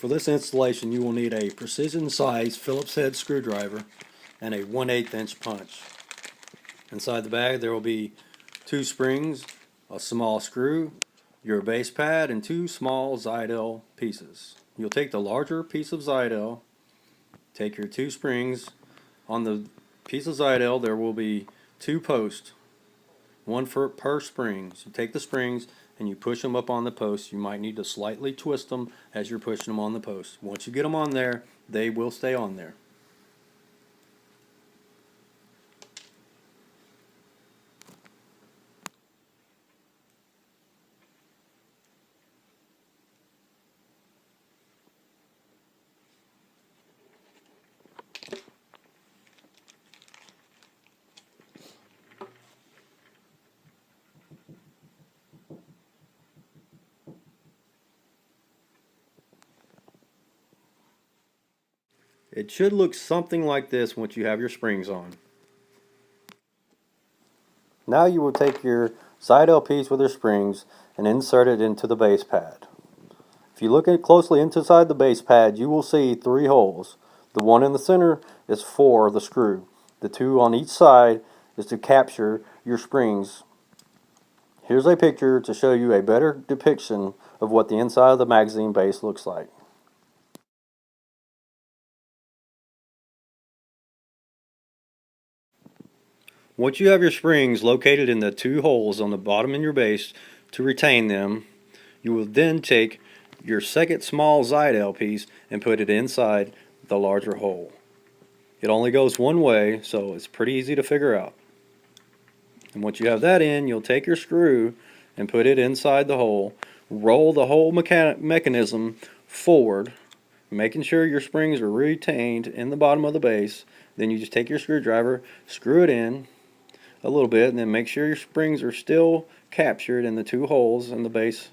For this installation, you will need a precision size Phillips head screwdriver and a 1/8 inch punch. Inside the bag there will be 2 springs, a small screw, your base pad, and 2 small Zidell pieces. You'll take the larger piece of Zidell, take your 2 springs. On the piece of Zidell there will be 2 posts, one per spring. So take the springs and you push them up on the post. You might need to slightly twist them as you're pushing them on the post. Once you get them on there, they will stay on there. It should look something like this once you have your springs on. Now you will take your Zidell piece with your springs and insert it into the base pad. If you look closely inside the base pad, you will see 3 holes. The one in the center is for the screw. The 2 on each side is to capture your springs. Here's a picture to show you a better depiction of what the inside of the magazine base looks like. Once you have your springs located in the 2 holes on the bottom in your base to retain them, you will then take your second small Zidell piece and put it inside the larger hole. It only goes one way, so it's pretty easy to figure out. And once you have that in, you'll take your screw and put it inside the hole, roll the whole mechanism forward, making sure your springs are retained in the bottom of the base. Then you just take your screwdriver, screw it in a little bit, and then make sure your springs are still captured in the 2 holes in the base.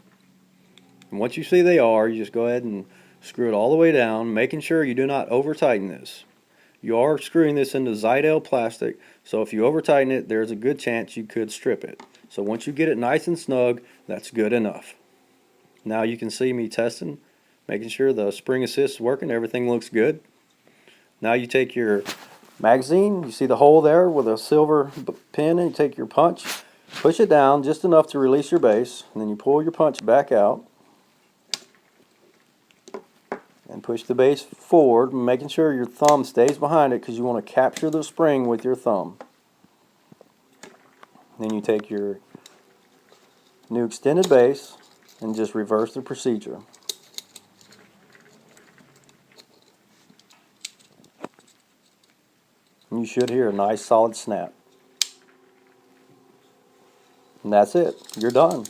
And once you see they are, you just go ahead and screw it all the way down, making sure you do not over tighten this. You are screwing this into Zidell plastic, so if you over tighten it, there's a good chance you could strip it. So once you get it nice and snug, that's good enough. Now you can see me testing, making sure the spring assist is working, everything looks good. Now you take your magazine, you see the hole there with a silver pin, and you take your punch, push it down just enough to release your base, and then you pull your punch back out and push the base forward, making sure your thumb stays behind it because you want to capture the spring with your thumb. Then you take your new extended base and just reverse the procedure. And you should hear a nice solid snap. And that's it. You're done.